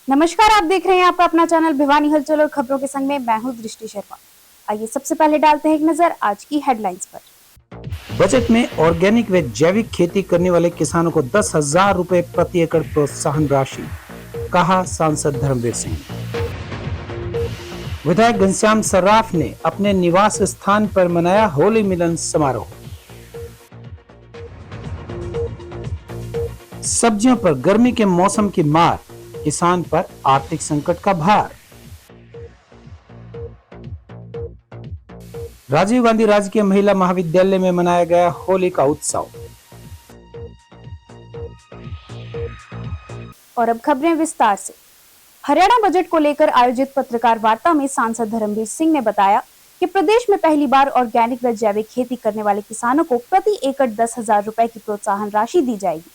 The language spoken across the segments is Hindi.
नमस्कार, आप देख रहे हैं आपका अपना चैनल भिवानी हलचल और खबरों के संग में मैं हूं दृष्टि शर्मा। आइए सबसे पहले डालते हैं एक नजर आज की हेडलाइंस पर। बजट में ऑर्गेनिक व जैविक खेती करने वाले किसानों को 10,000 रुपए प्रति एकड़ प्रोत्साहन राशि, कहा सांसद धर्मवीर सिंह। विधायक घनश्याम सर्राफ ने अपने निवास स्थान पर मनाया होली मिलन समारोह। सब्जियों पर गर्मी के मौसम की मार, किसान पर आर्थिक संकट का भार। राजीव गांधी राजकीय महिला महाविद्यालय में मनाया गया होली का उत्सव। और अब खबरें विस्तार से। हरियाणा बजट को लेकर आयोजित पत्रकार वार्ता में सांसद धर्मवीर सिंह ने बताया कि प्रदेश में पहली बार ऑर्गेनिक व जैविक खेती करने वाले किसानों को प्रति एकड़ 10,000 रुपए की प्रोत्साहन राशि दी जाएगी।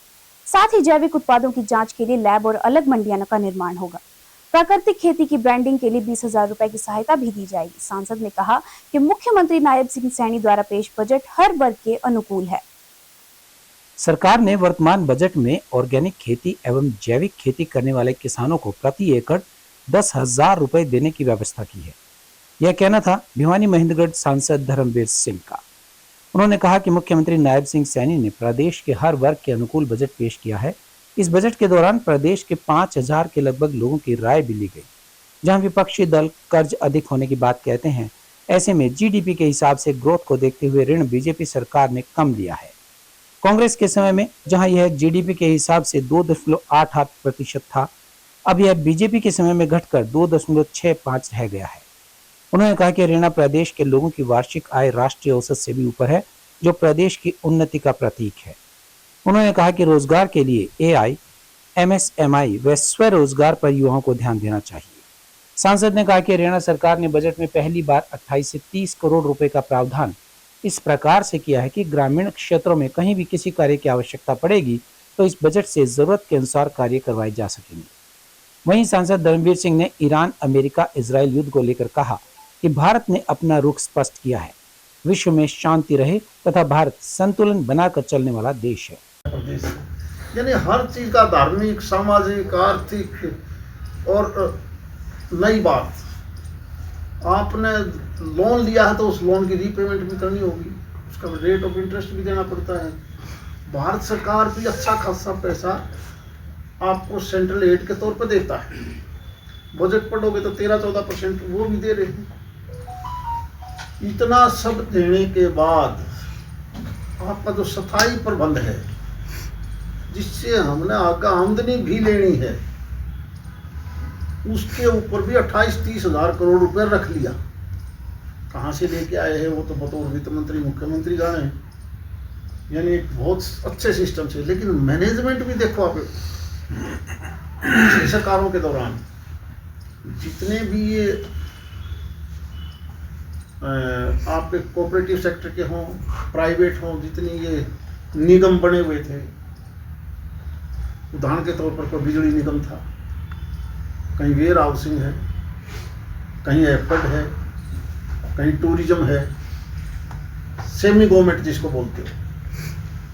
साथ ही जैविक उत्पादों की जांच के लिए लैब और अलग मंडियों का निर्माण होगा। प्राकृतिक खेती की ब्रांडिंग के लिए 20,000 रुपए की सहायता भी दी जाएगी। सांसद ने कहा कि मुख्यमंत्री नायब सिंह सैनी द्वारा पेश बजट हर वर्ग के अनुकूल है। सरकार ने वर्तमान बजट में ऑर्गेनिक खेती एवं जैविक खेती करने वाले किसानों को प्रति एकड़ 10,000 रुपए देने की व्यवस्था की है। यह कहना था भिवानी महेंद्रगढ़ सांसद धर्मवीर सिंह का। उन्होंने कहा कि मुख्यमंत्री नायब सिंह सैनी ने प्रदेश के हर वर्ग के अनुकूल बजट पेश किया है। इस बजट के दौरान प्रदेश के 5,000 के लगभग लोगों की राय भी ली गई। जहां विपक्षी दल कर्ज अधिक होने की बात कहते हैं, ऐसे में जीडीपी के हिसाब से ग्रोथ को देखते हुए ऋण बीजेपी सरकार ने कम लिया है। कांग्रेस के समय में जहां यह जीडीपी के हिसाब से 2.88% था, अब यह बीजेपी के समय में घटकर 2.65 रह गया है। उन्होंने कहा कि हरियाणा प्रदेश के लोगों की वार्षिक आय राष्ट्रीय औसत से भी ऊपर है, जो प्रदेश की उन्नति का प्रतीक है। उन्होंने कहा कि रोजगार के लिए एआई, एमएसएमई व स्वरोजगार पर युवाओं को ध्यान देना चाहिए। सांसद ने कहा कि हरियाणा सरकार ने बजट में पहली बार 28 से 30 करोड़ रुपए का प्रावधान इस प्रकार से किया है कि ग्रामीण क्षेत्रों में कहीं भी किसी कार्य की आवश्यकता पड़ेगी तो इस बजट से जरूरत के अनुसार कार्य करवाए जा सकेंगे। वहीं सांसद धर्मवीर सिंह ने ईरान, अमेरिका, इजराइल युद्ध को लेकर कहा कि भारत ने अपना रुख स्पष्ट किया है। विश्व में शांति रहे तथा भारत संतुलन बनाकर चलने वाला देश है। यानी हर चीज का धार्मिक, सामाजिक, आर्थिक और नई बात, आपने लोन लिया है तो उस लोन की रीपेमेंट भी करनी होगी, उसका रेट ऑफ इंटरेस्ट भी देना पड़ता है। भारत सरकार भी अच्छा खासा पैसा आपको सेंट्रल एड के तौर पर देता है। बजट पढ़ोगे तो 13-14% वो भी दे रहे हैं। इतना सब देने के बाद आपका जो स्थायी प्रबंध है, जिससे हमने आगे आमदनी भी लेनी है, उसके ऊपर भी 28-30 हजार करोड़ रुपए रख लिया। कहाँ से लेके आए हैं वो तो बतौर वित्त मंत्री, मुख्यमंत्री जाने। यानी एक बहुत अच्छे सिस्टम से, लेकिन मैनेजमेंट भी देखो आप सरकारों के दौरान जितने भी ये आपके कोऑपरेटिव सेक्टर के हों, प्राइवेट हों, जितनी ये निगम बने हुए थे, उदाहरण के तौर पर कोई बिजली निगम था, कहीं वेयर हाउसिंग है, कहीं एयरपोर्ट है, कहीं टूरिज्म है, सेमी गवर्नमेंट जिसको बोलते हो,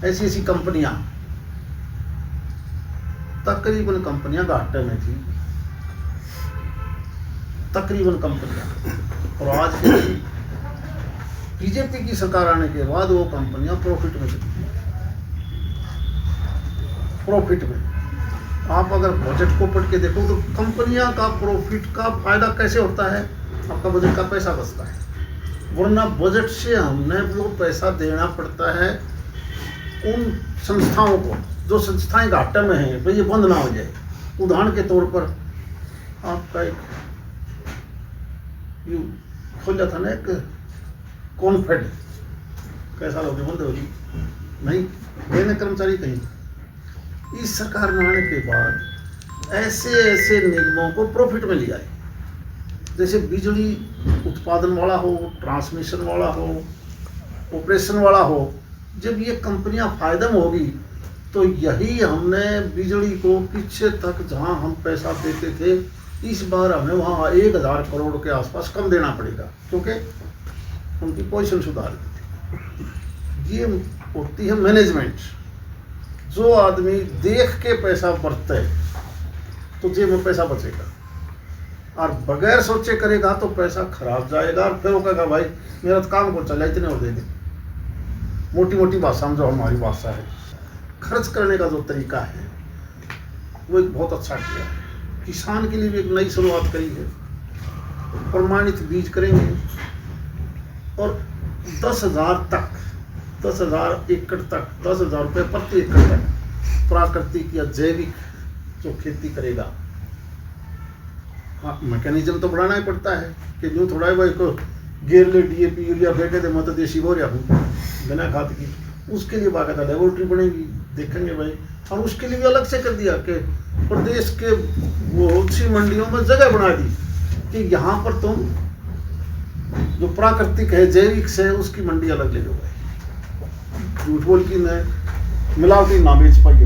ऐसी ऐसी कंपनियां, तकरीबन कंपनियां घाटे में थी, तकरीबन कंपनियां। और आज के बीजेपी की सरकार आने के बाद वो कंपनियां प्रॉफिट में चलती हैं। प्रॉफिट में आप अगर बजट को पढ़ के देखो तो कंपनियां का प्रॉफिट का फायदा कैसे होता है, आपका बजट का पैसा बचता है। वरना बजट से हमने वो पैसा देना पड़ता है उन संस्थाओं को जो संस्थाएं घाटे में हैं, भाई ये बंद ना हो जाए। उदाहरण के तौर पर आपका एक खोला था ना, एक कॉन्फेड, कैसा लोग बंद होगी नहीं, देने कर्मचारी कहीं। इस सरकार में आने के बाद ऐसे ऐसे निगमों को प्रॉफिट में लिया है, जैसे बिजली उत्पादन वाला हो, ट्रांसमिशन वाला हो, ऑपरेशन वाला हो। जब ये कंपनियां फायदे में होगी तो यही हमने बिजली को पीछे तक जहां हम पैसा देते थे, इस बार हमें वहाँ 1,000 करोड़ के आसपास कम देना पड़ेगा, क्योंकि उनकी पोजीशन सुधार दी। ये होती है मैनेजमेंट। जो आदमी देख के पैसा बरतता है तो जेब में पैसा बचेगा, और बगैर सोचे करेगा तो पैसा खराब जाएगा, और फिर वो कहेगा भाई मेरा तो काम को चला, इतने हो दे दे। मोटी मोटी भाषा में जो हमारी भाषा है, खर्च करने का जो तरीका है वो एक बहुत अच्छा किया है। किसान के लिए भी एक नई शुरुआत करी है। प्रमाणित बीज करेंगे और 10,000 तक, 10,000 एकड़ तक, 10,000 रुपये प्रति एकड़ तक प्राकृतिक या जैविक जो खेती करेगा। हाँ, मैकेनिज्म तो बढ़ाना ही पड़ता है कि यूँ थोड़ा ही भाई को गेर ले DAP यूरिया फेंके दे, मैं तो देसी बोरिया हूँ बिना खाद की। उसके लिए बाकायदा लेबोरेटरी बनेगी, देखेंगे भाई। और उसके लिए भी अलग से कर दिया कि प्रदेश के बहुत सी मंडियों में जगह बना दी कि यहाँ पर तुम जो प्राकृतिक है, जैविक से, उसकी मंडी अलग ले लो भाई, झूठ बोल की न मिलावटी ना बेच पाइए।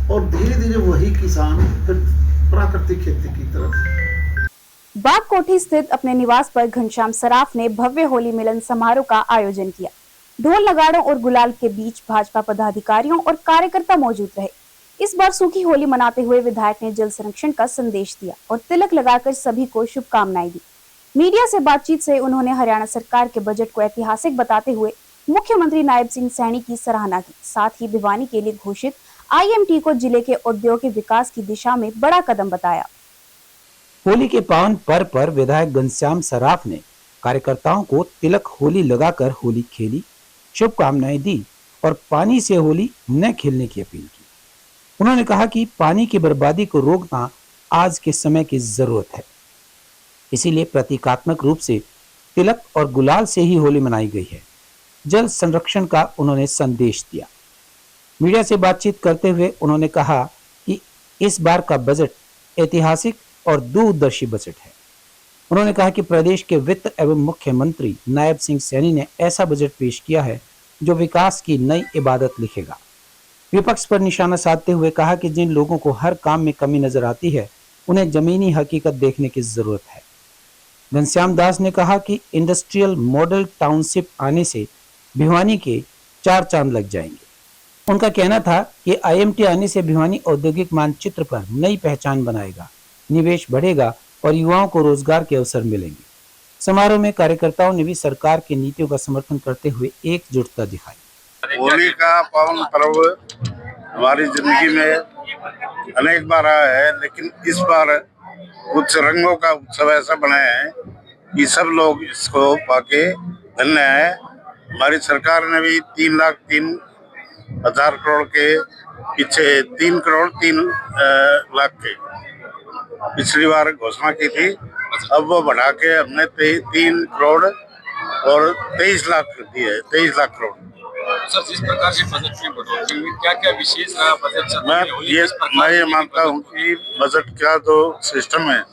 और धीरे धीरे वही किसान फिर प्राकृतिक खेती की तरफ। बाग कोठी स्थित अपने निवास पर घनश्याम सराफ ने भव्य होली मिलन समारोह का आयोजन किया। ढोल नगाड़ों और गुलाल के बीच भाजपा पदाधिकारियों और कार्यकर्ता मौजूद रहे। इस बार सूखी होली मनाते हुए विधायक ने जल संरक्षण का संदेश दिया और तिलक लगाकर सभी को शुभकामनाएं दी। मीडिया से बातचीत से उन्होंने हरियाणा सरकार के बजट को ऐतिहासिक बताते हुए मुख्यमंत्री नायब सिंह सैनी की सराहना की। साथ ही भिवानी के लिए घोषित IMT को जिले के औद्योगिक विकास की दिशा में बड़ा कदम बताया। होली के पावन पर्व पर विधायक घनश्याम सराफ ने कार्यकर्ताओं को तिलक होली लगाकर होली खेली, शुभकामनाएं दी और पानी से होली न खेलने की अपील की। उन्होंने कहा कि पानी की बर्बादी को रोकना आज के समय की जरूरत है, इसीलिए प्रतीकात्मक रूप से तिलक और गुलाल से ही होली मनाई गई है। जल संरक्षण का उन्होंने संदेश दिया। मीडिया से बातचीत करते हुए उन्होंने कहा कि इस बार का बजट ऐतिहासिक और दूरदर्शी बजट है। उन्होंने कहा कि प्रदेश के वित्त एवं मुख्यमंत्री नायब सिंह सैनी ने ऐसा बजट पेश किया है जो विकास की नई इबादत लिखेगा। विपक्ष पर निशाना साधते हुए कहा कि जिन लोगों को हर काम में कमी नजर आती है, उन्हें जमीनी हकीकत देखने की जरूरत है। घनश्याम दास ने कहा कि इंडस्ट्रियल मॉडल टाउनशिप आने से भिवानी के 4 चांद लग जाएंगे। उनका कहना था कि IMT आने से भिवानी औद्योगिक मानचित्र पर नई पहचान बनाएगा, निवेश बढ़ेगा और युवाओं को रोजगार के अवसर मिलेंगे। समारोह में कार्यकर्ताओं ने भी सरकार की नीतियों का समर्थन करते हुए एकजुटता दिखाई। होली का पावन पर्व हमारी जिंदगी में अनेक बार आया है, लेकिन इस बार कुछ रंगों का उत्सव ऐसा बनाया है कि सब लोग इसको पाके धन्य है। हमारी सरकार ने भी 3,03,000 करोड़ के पीछे 3 करोड़ 3 लाख के पिछली बार घोषणा की थी। अब वो बढ़ा के हमने 3 करोड़ और 23 लाख कर दिए है, 23 लाख करोड़। सर, जिस प्रकार से बजट में बढ़ोतरी हुई, क्या क्या विशेष रहा बजट सत्र में? मैं ये मानता हूँ कि बजट का जो सिस्टम है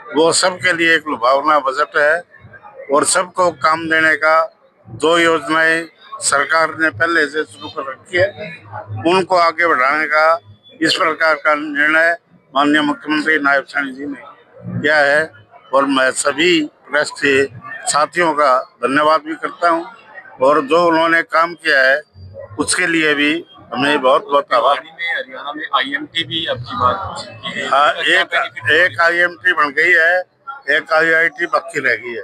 वो सबके लिए एक लुभावना बजट है और सबको काम देने का जो योजनाएं सरकार ने पहले से शुरू कर रखी है उनको आगे बढ़ाने का इस प्रकार का निर्णय माननीय मुख्यमंत्री नायब सैनी जी ने किया है। और मैं सभी प्रेस के साथियों का धन्यवाद भी करता हूं और जो उन्होंने काम किया है उसके लिए भी हमें बहुत बहुत आभार। हरियाणा में IMT भी अब की बात की है। हाँ, एक IMT बन गई है, एक IIT बाकी रह गई है।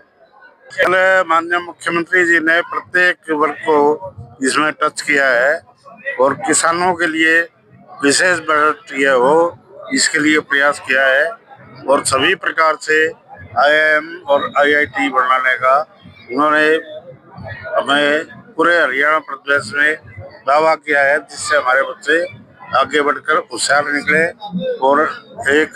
कल माननीय मुख्यमंत्री जी ने प्रत्येक वर्ग को इसमें टच किया है और किसानों के लिए विशेष बजट ये हो इसके लिए प्रयास किया है और सभी प्रकार से IIM और IIT बढ़ाने का उन्होंने हमें पूरे हरियाणा प्रदेश में दावा किया है, जिससे हमारे बच्चे आगे बढ़कर होशियार निकले और एक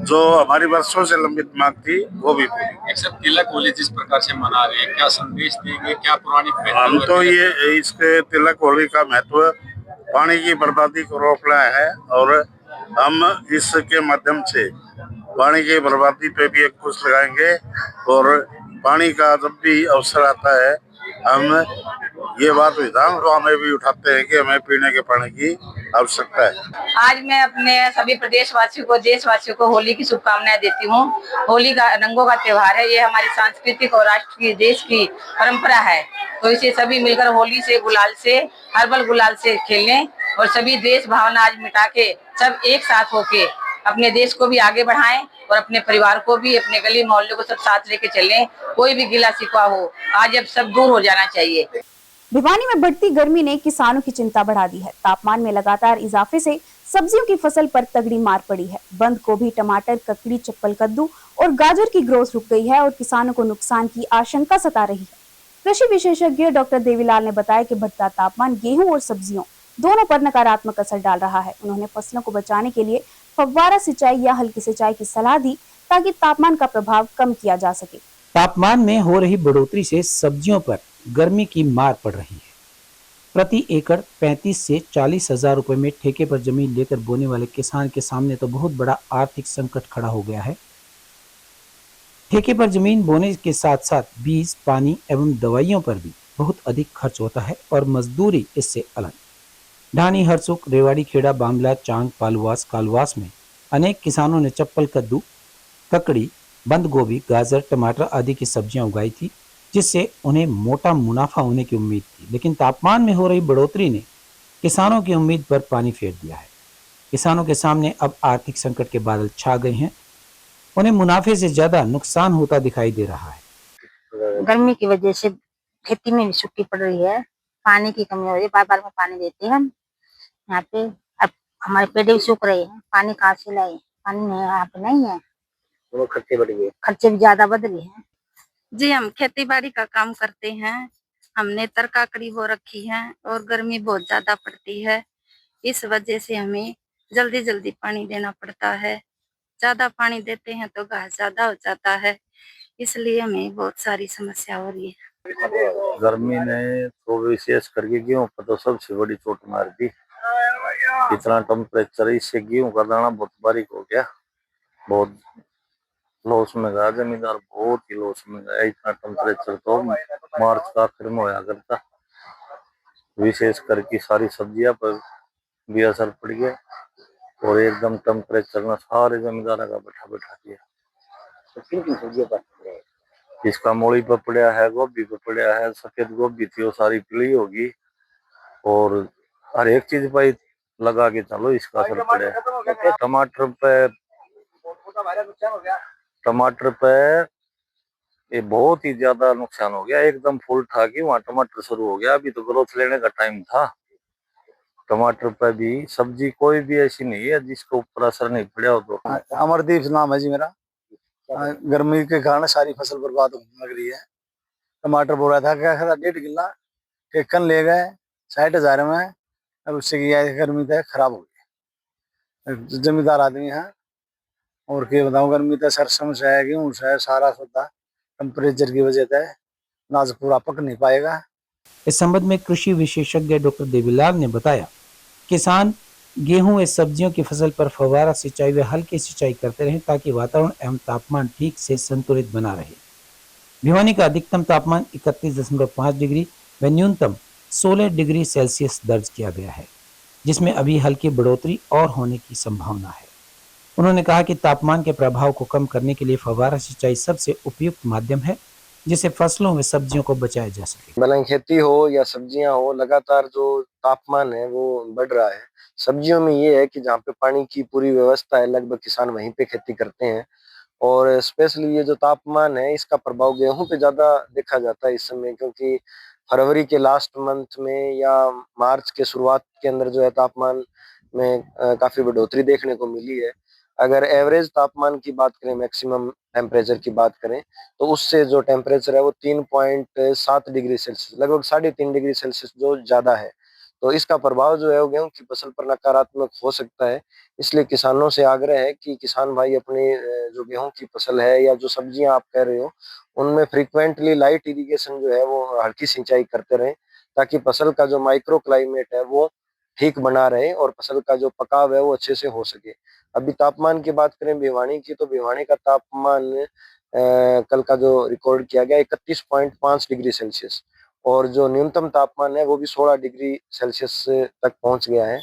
जो हमारी वर्षों से लंबित मांग थी वो भी पूरी। एक सब तिलक होली जिस प्रकार से मना रहे हैं, क्या संदेश देंगे, क्या पुरानी हम तो ये इसके तिलक होली का महत्व पानी की बर्बादी को रोकना है और हम इसके माध्यम से पानी की बर्बादी पे भी एक कुछ लगाएंगे और पानी का जब भी अवसर आता है हम ये बात विधानसभा में भी उठाते हैं कि हमें पीने के पानी की आवश्यकता है। आज मैं अपने सभी प्रदेशवासियों को, देशवासियों को होली की शुभकामनाएं देती हूँ। होली का रंगों का त्योहार है, ये हमारी सांस्कृतिक और राष्ट्र की, देश की परंपरा है। तो इसे सभी मिलकर होली से, गुलाल से, हर्बल गुलाल से खेलने और सभी द्वेष भावना आज मिटा के सब एक साथ होके अपने देश को भी आगे बढ़ाएं और अपने परिवार को भी, अपने गली मोहल्ले को सब साथ लेके चलें। कोई भी गिला शिकवा हो, आज अब सब दूर हो जाना चाहिए। भिवानी में बढ़ती गर्मी ने किसानों की चिंता बढ़ा दी है। तापमान में लगातार इजाफे से सब्जियों की फसल पर तगड़ी मार पड़ी है। बंद गोभी, टमाटर, ककड़ी, चप्पल कद्दू और गाजर की ग्रोथ रुक गई है और किसानों को नुकसान की आशंका सता रही है। कृषि विशेषज्ञ डॉक्टर देवीलाल ने बताया कि बढ़ता तापमान गेहूं और सब्जियों दोनों पर नकारात्मक असर डाल रहा है। उन्होंने फसलों को बचाने के लिए फव्वारा सिंचाई या हल्की सिंचाई की सलाह दी ताकि तापमान का प्रभाव कम किया जा सके। तापमान में हो रही बढ़ोतरी से सब्जियों पर गर्मी की मार पड़ रही है। प्रति एकड़ 35 से 40 हजार रुपए में ठेके पर जमीन लेकर बोने वाले किसान के सामने तो बहुत बड़ा आर्थिक संकट खड़ा हो गया है। ठेके पर जमीन बोने के साथ साथ बीज, पानी एवं दवाइयों पर भी बहुत अधिक खर्च होता है और मजदूरी इससे अलग। ढानी, हरसुख, रेवाड़ी, खेड़ा, बामला, चांग, पालवास, कालवास में अनेक किसानों ने चप्पल कद्दू, ककड़ी, बंद गोभी, गाजर, टमाटर आदि की सब्जियां उगाई थी, जिससे उन्हें मोटा मुनाफा होने की उम्मीद थी। लेकिन तापमान में हो रही बढ़ोतरी ने किसानों की उम्मीद पर पानी फेर दिया है। किसानों के सामने अब आर्थिक संकट के बादल छा गए हैं। उन्हें मुनाफे से ज्यादा नुकसान होता दिखाई दे रहा है। गर्मी की वजह से खेती में भी सूखी पड़ रही है, पानी की कमी हो रही है। बार बार में पानी देते हैं हम यहाँ पे। अब हमारे पेड़ भी सूख रहे हैं, पानी कहाँ से लाए? पानी नहीं, यहाँ पे नहीं है। वो खर्चे बढ़ गए, खर्चे भी ज्यादा बढ़ रहे हैं। जी, हम खेती बाड़ी का काम करते हैं। हमने तरकाकड़ी बो रखी है और गर्मी बहुत ज्यादा पड़ती है। इस वजह से हमें जल्दी जल्दी पानी देना पड़ता है। ज्यादा पानी देते हैं तो घास ज्यादा हो जाता है, इसलिए हमें बहुत सारी समस्या हो रही है। गर्मी ने तो विशेष करके गेहूं पर तो सबसे बड़ी चोट मार दी। इतना टेम्परेचर, इससे गेहूं का दाना बहुत बारीक हो गया, बहुत लॉस में गया जमींदार, बहुत ही लॉस में गया। इतना टेम्परेचर तो मार्च का आखिर में होया करता। विशेष करके सारी सब्जियां पर भी असर पड़ गया और एकदम टेम्परेचर ने सारे जमींदारों का बैठा दिया। तो किन सब्जियों पर इसका मूली पर पड़ा है, गोभी पर पड़ा है, सफेद गोभी थी वो सारी पीली होगी और हर एक चीज पर लगा के चलो इसका असर पड़ा है। टमाटर पे ये बहुत ही ज्यादा नुकसान हो गया। एकदम फूल ठा के वहाँ टमाटर शुरू हो गया। अभी तो ग्रोथ लेने का टाइम था। टमाटर पे भी सब्जी कोई भी ऐसी नहीं है जिसको ऊपर असर नहीं पड़ा हो। तो अमरदीप नाम है जी मेरा। गर्मी के कारण सारी फसल बर्बाद होने लग रही है। टमाटर बो रहा था, क्या था 1.5 किला टेकन ले गए 60,000 में। अब उससे किया गर्मी तो खराब हो गई। जमींदार आदमी है और क्या बताऊं, गर्मी तो सरसों से है, गेहूं से है, सारा सोता टेम्परेचर की वजह से अनाज पूरा पक नहीं पाएगा। इस संबंध में कृषि विशेषज्ञ डॉक्टर देवीलाल ने बताया, किसान गेहूं व सब्जियों की फसल पर फव्वारा सिंचाई व हल्की सिंचाई करते रहें ताकि वातावरण एवं तापमान ठीक से संतुलित बना रहे। भिवानी का अधिकतम तापमान 31.5 डिग्री व न्यूनतम 16 डिग्री सेल्सियस दर्ज किया गया है, जिसमें अभी हल्की बढ़ोतरी और होने की संभावना है। उन्होंने कहा कि तापमान के प्रभाव को कम करने के लिए फव्वारा सिंचाई सबसे उपयुक्त माध्यम है, जिससे फसलों व सब्जियों को बचाया जा सके। भले खेती हो या सब्जियां हो, लगातार जो तापमान है वो बढ़ रहा है। सब्जियों में ये है कि जहाँ पे पानी की पूरी व्यवस्था है, लगभग किसान वहीं पे खेती करते हैं और स्पेशली ये जो तापमान है इसका प्रभाव गेहूं पे ज्यादा देखा जाता है इस समय, क्योंकि फरवरी के लास्ट मंथ में या मार्च के शुरुआत के अंदर जो है तापमान में काफी बढ़ोतरी देखने को मिली है। अगर एवरेज तापमान की बात करें, मैक्सिमम टेम्परेचर की बात करें, तो उससे जो टेम्परेचर है वो 3.7 डिग्री सेल्सियस, लगभग 3.5 डिग्री सेल्सियस जो ज्यादा है। तो इसका प्रभाव जो है वो गेहूं की फसल पर नकारात्मक हो सकता है। इसलिए किसानों से आग्रह है कि किसान भाई अपने जो गेहूं की फसल है या जो सब्जियां आप कह रहे हो उनमें फ्रीक्वेंटली लाइट इरिगेशन जो है वो हल्की सिंचाई करते रहें, ताकि फसल का जो माइक्रो क्लाइमेट है वो ठीक बना रहे और फसल का जो पकाव है वो अच्छे से हो सके। अभी तापमान की बात करें भिवानी की, तो भिवानी का तापमान कल का जो रिकॉर्ड किया गया 31.5 डिग्री सेल्सियस और जो न्यूनतम तापमान है वो भी 16 डिग्री सेल्सियस तक पहुंच गया है।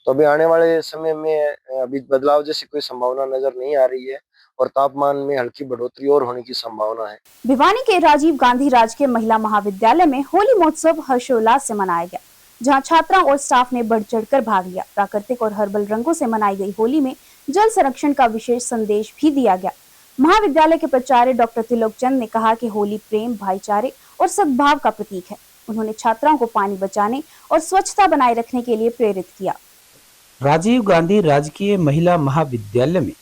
तो अभी आने वाले समय में अभी बदलाव जैसी कोई संभावना नजर नहीं आ रही है और तापमान में हल्की बढ़ोतरी और होने की संभावना है। भिवानी के राजीव गांधी राजकीय महिला महाविद्यालय में होली महोत्सव हर्षोल्लास से मनाया गया, जहां छात्राओं और स्टाफ ने बढ़ चढ़कर भाग लिया। प्राकृतिक और हर्बल रंगों से मनाई गई होली में जल संरक्षण का विशेष संदेश भी दिया गया। महाविद्यालय के प्राचार्य डॉक्टर त्रिलोक चंद ने कहा कि होली प्रेम, भाईचारे और सद्भाव का प्रतीक है। उन्होंने छात्राओं को पानी बचाने और स्वच्छता बनाए रखने के लिए प्रेरित किया। राजीव गांधी राजकीय महिला महाविद्यालय में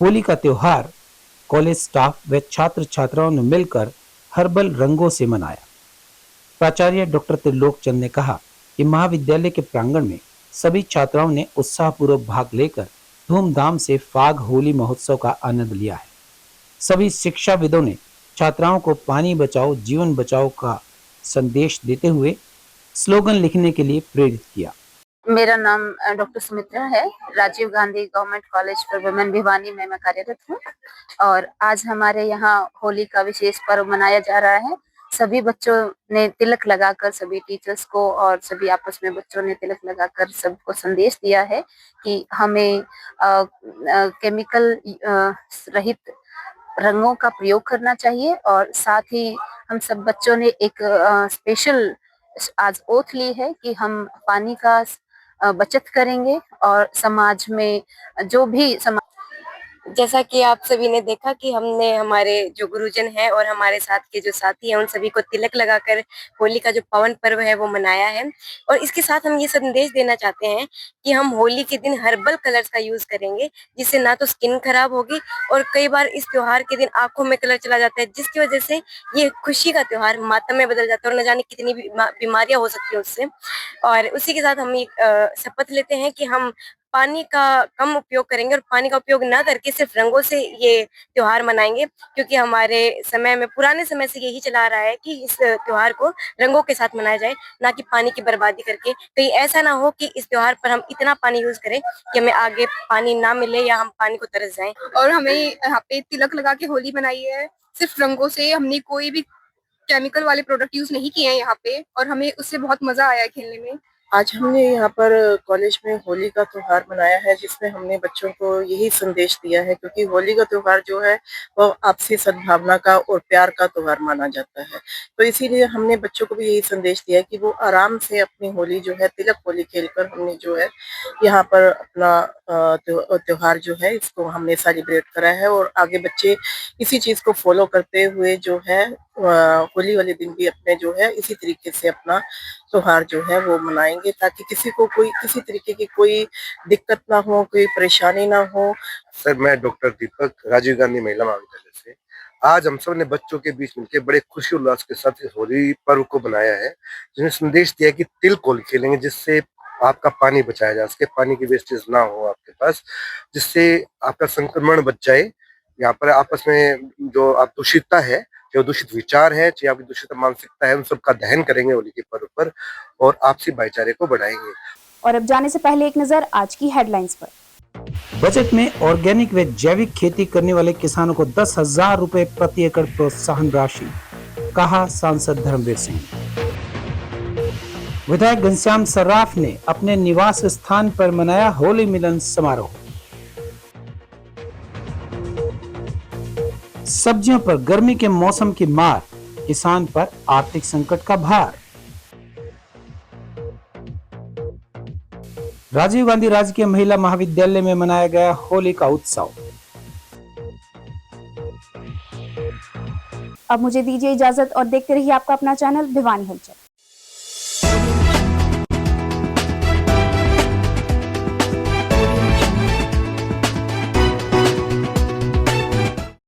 होली का त्योहार कॉलेज स्टाफ व छात्र छात्राओं ने मिलकर हर्बल रंगों से मनाया। प्राचार्य डॉक्टर त्रिलोक चंद ने कहा कि महाविद्यालय के प्रांगण में सभी छात्राओं ने उत्साहपूर्वक भाग लेकर धूमधाम से फाग होली महोत्सव का आनंद लिया है। सभी शिक्षाविदों ने छात्राओं को पानी बचाओ जीवन बचाओ का संदेश देते हुए स्लोगन लिखने के लिए प्रेरित किया। मेरा नाम डॉक्टर सुमित्रा है। Rajiv Gandhi government college for women Bhiwani में मैं कार्यरत हूँ और आज हमारे यहाँ होली का विशेष पर्व मनाया जा रहा है। सभी बच्चों ने तिलक लगाकर, सभी टीचर्स को और सभी आपस में बच्चों ने तिलक लगाकर सबको संदेश दिया है कि हमें केमिकल रहित रंगों का प्रयोग करना चाहिए और साथ ही हम सब बच्चों ने एक स्पेशल आज ओथ ली है कि हम पानी का बचत करेंगे और समाज में जो भी जैसा कि आप सभी ने देखा कि हमने हमारे जो गुरुजन हैं और हमारे साथ के जो साथी हैं उन सभी को तिलक लगाकर होली का जो पावन पर्व है वो मनाया है। और इसके साथ हम ये संदेश देना चाहते हैं कि हम होली के दिन हर्बल कलर्स का यूज करेंगे, जिससे ना तो स्किन खराब होगी और कई बार इस त्योहार के दिन आंखों में कलर चला जाता है, जिसकी वजह से ये खुशी का त्योहार मातम में बदल जाता है और न जाने कितनी बीमारियां हो सकती है उससे। और उसी के साथ हम शपथ लेते हैं कि हम पानी का कम उपयोग करेंगे और पानी का उपयोग ना करके सिर्फ रंगों से ये त्योहार मनाएंगे, क्योंकि हमारे समय में पुराने समय से यही चला रहा है कि इस त्योहार को रंगों के साथ मनाया जाए, ना कि पानी की बर्बादी करके। कहीं ऐसा ना हो कि इस त्योहार पर हम इतना पानी यूज करें कि हमें आगे पानी ना मिले या हम पानी को तरस जाएं। और हमें यहाँ पे तिलक लगा के होली मनाई है सिर्फ रंगों से। हमने कोई भी केमिकल वाले प्रोडक्ट यूज नहीं किए हैं यहाँ पे और हमें उससे बहुत मजा आया है खेलने में। आज हमने यहाँ पर कॉलेज में होली का त्योहार मनाया है, जिसमें हमने बच्चों को यही संदेश दिया है, क्योंकि होली का त्योहार जो है वो आपसी सद्भावना का और प्यार का त्योहार माना जाता है। तो इसीलिए हमने बच्चों को भी यही संदेश दिया है कि वो आराम से अपनी होली जो है तिलक होली खेलकर हमने जो है यहाँ पर अपना त्योहार जो है इसको हमने सेलिब्रेट करा है। और आगे बच्चे इसी चीज को फॉलो करते हुए जो है होली वाले दिन भी अपने जो है इसी तरीके से अपना त्योहार जो है वो मनाएंगे, ताकि किसी को कोई किसी तरीके की कोई दिक्कत ना हो, कोई परेशानी ना हो। सर, मैं डॉक्टर दीपक, राजीव गांधी महिला महाविद्यालय से। आज हम सब ने बच्चों के बीच मिलकर बड़े खुशी उल्लास के साथ इस होली पर्व को बनाया है, जिसमें संदेश दिया कि तिल होली खेलेंगे, जिससे आपका पानी बचाया जा सके, पानी की वेस्टेज ना हो आपके पास, जिससे आपका संक्रमण बच जाए। यहाँ पर आपस में जो आप दूषितता है, जो दूषित विचार है, चाहे आपकी दूषित मानसिकता है, उन सब का दहन करेंगे होली के पर्व पर और आपसी भाईचारे को बढ़ाएंगे। और अब जाने से पहले एक नजर आज की हेडलाइंस पर। बजट में ऑर्गेनिक व जैविक खेती करने वाले किसानों को 10,000 रुपए प्रति एकड़ प्रोत्साहन राशि, कहा सांसद धर्मवीर सिंह। विधायक घनश्याम सर्राफ ने अपने निवास स्थान पर मनाया होली मिलन समारोह। सब्जियों पर गर्मी के मौसम की मार, किसान पर आर्थिक संकट का भार। राजीव गांधी राजकीय महिला महाविद्यालय में मनाया गया होली का उत्सव। अब मुझे दीजिए इजाजत और देखते रहिए आपका अपना चैनल भिवानी हलचल।